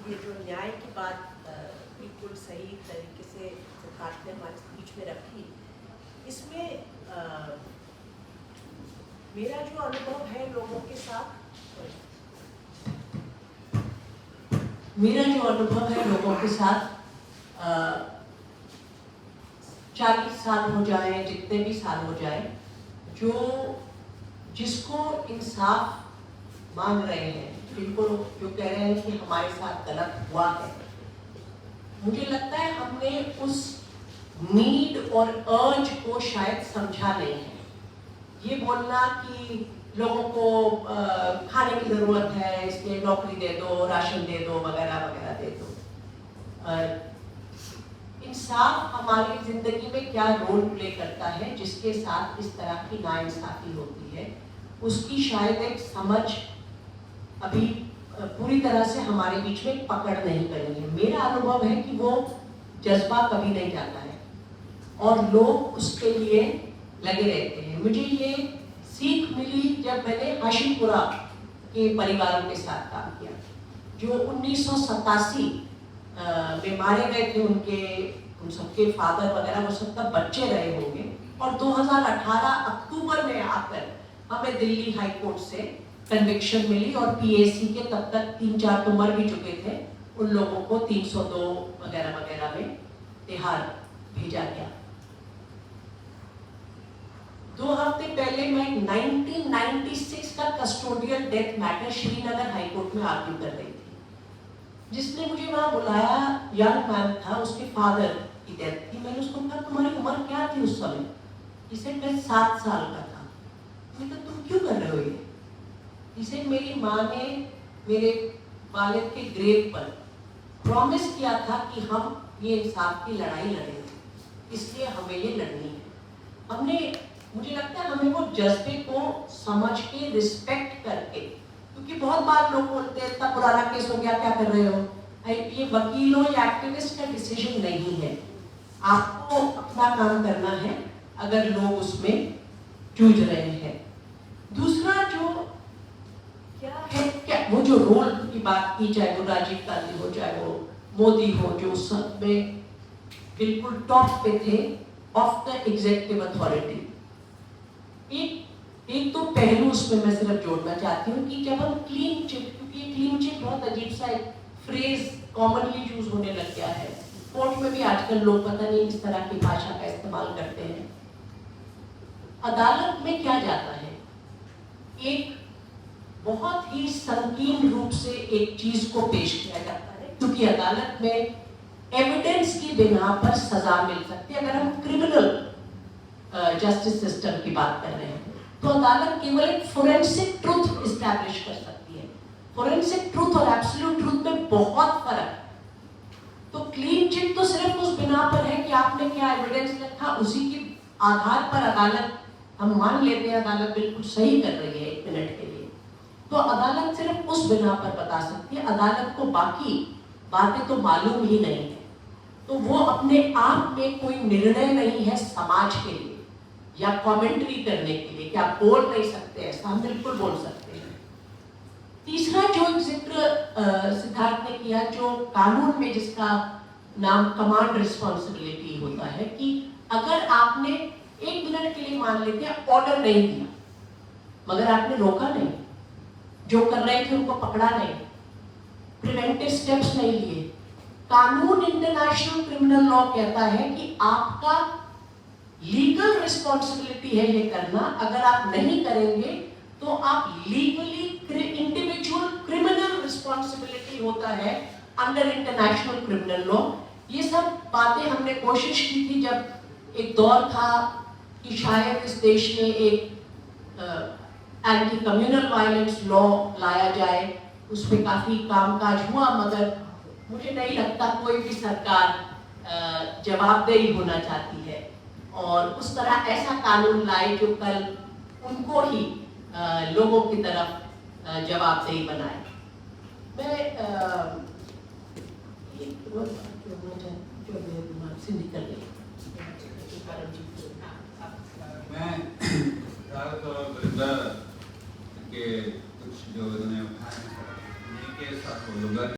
ये जो न्याय की बात बिल्कुल सही तरीके से सिद्धार्थ ने हमारे बीच में रखी, इसमें मेरा जो अनुभव है लोगों के साथ, मेरा जो अनुभव है लोगों के साथ 40 साल हो जाए, जितने भी साल हो जाए, जो जिसको इंसाफ मांग रहे हैं, जिनको जो कह रहे हैं कि हमारे साथ गलत हुआ है, मुझे लगता है हमने उस नीड और अर्ज को शायद समझा नहीं है। ये बोलना कि लोगों को खाने की ज़रूरत है, इसलिए नौकरी दे दो, राशन दे दो, वगैरह वगैरह दे दो। इंसाफ हमारी ज़िंदगी में क्या रोल प्ले करता है, जिसके साथ इस तरह की नाइंसाफ़ी होती है, उसकी शायद एक समझ अभी पूरी तरह से हमारे बीच में पकड़ नहीं पड़ी है। मेरा अनुभव है कि वो जज्बा कभी नहीं जाता है और लोग उसके लिए लगे रहते हैं। मुझे ये सीख मिली जब मैंने हाशिमपुरा के परिवारों के साथ काम किया, जो 1987 में मारे गए थे। उन सबके फादर वगैरह वो सब तब बच्चे रहे होंगे, और 2018 अक्टूबर में आकर हमें दिल्ली हाई कोर्ट से कन्विक्शन मिली और पीएसी के तब तक 3-4 तो मर भी चुके थे, उन लोगों को 302 वगैरह वगैरह में तिहाड़ भेजा गया। 2 हफ्ते पहले मैं 1996 का custodial death matter Srinagar high court में आर्ग्यू कर रही थी। जिसने मुझे वहां बुलाया यंग मैन था, उसके फादर की डेथ थी। मैंने उसको कहा तुम्हारी उम्र क्या थी उस समय? इसे मैं 7 साल का था। मैंने कहा तुम क्यों कर रहे हो ये? इसे मेरी माँ ने मेरे वालिद के ग्रेव पर प्रॉमिस किया था कि हम ये इंसाफ की लड़ाई लड़ेंगे, इसलिए हमें ये लड़नी है। हमने, मुझे लगता है हमें वो जज्बे को समझ के, रिस्पेक्ट करके, क्योंकि बहुत बार लोग बोलते हैं इतना पुराना केस हो गया, क्या कर रहे हो? ये वकीलों या एक्टिविस्ट का डिसीजन नहीं है। आपको अपना काम करना है अगर लोग उसमें जूझ रहे हैं। दूसरा जो क्या है, क्या वो जो रोल की बात की, चाहे वो राजीव गांधी हो, चाहे वो मोदी हो, जो उस सब में बिल्कुल टॉप पे थे ऑफ द एग्जीक्यूटिव अथॉरिटी। एक तो पहलू उसमें मैं सिर्फ जोड़ना चाहती हूँ कि जब हम क्लीन चिट, क्योंकि क्लीन चिट बहुत अजीब सा एक फ्रेज कॉमनली यूज होने लग गया है, कोर्ट में भी आजकल लोग पता नहीं किस तरह की भाषा का इस्तेमाल करते हैं। अदालत में क्या जाता है, एक बहुत ही संकीर्ण रूप से एक चीज को पेश किया जाता है, क्योंकि अदालत में एविडेंस की बिना पर सजा मिल सकती है। अगर हम क्रिमिनल जस्टिस सिस्टम की बात कर रहे हैं तो अदालत केवल एक फोरेंसिक ट्रूथ इस्टेब्लिश कर सकती है। फोरेंसिक ट्रूथ और एब्सोल्यूट ट्रूथ में बहुत फर्क है। तो क्लीन चिट तो सिर्फ उस बिना पर है कि आपने क्या एविडेंस रखा, उसी के आधार पर अदालत, हम मान लेते हैं अदालत बिल्कुल सही कर रही है 1 मिनट के लिए, तो अदालत सिर्फ उस बिना पर बता सकती है। अदालत को बाकी बातें तो मालूम ही नहीं है, तो वो अपने आप में कोई निर्णय नहीं है समाज के लिए या कमेंट्री करने के लिए कि आप बोल नहीं सकते, ऐसा हम बिल्कुल बोल सकते हैं। तीसरा जो जिक्र सिद्धार्थ ने किया, जो कानून में जिसका नाम कमांड रिस्पॉन्सिबिलिटी होता है, कि अगर आपने 1 मिनट के लिए मान लेते हैं ऑर्डर नहीं दिया, मगर आपने रोका नहीं, जो कर रहे थे उनको पकड़ा नहीं, प्रिवेंटिव स्टेप्स नहीं लिए। कानून, इंटरनेशनल क्रिमिनल लॉ कहता है कि आपका लीगल रिस्पॉन्सिबिलिटी है ये करना। अगर आप नहीं करेंगे तो आप लीगली इंडिविजुअल क्रिमिनल रिस्पॉन्सिबिलिटी होता है अंडर इंटरनेशनल क्रिमिनल लॉ। ये सब बातें हमने कोशिश की थी जब एक दौर था कि शायद इस देश में एक एंटी कम्युनल वायलेंस लॉ लाया जाए। उसमें काफी कामकाज हुआ, मगर मुझे नहीं लगता कोई भी सरकार जवाबदेही होना चाहती है और उस तरह ऐसा कानून लाए जो कल उनको ही लोगों की तरफ जवाबदेही बनाए। मैं से निकल गई। मैं के कुछ जो उन्होंने उठाए के साथ बोलूँगा।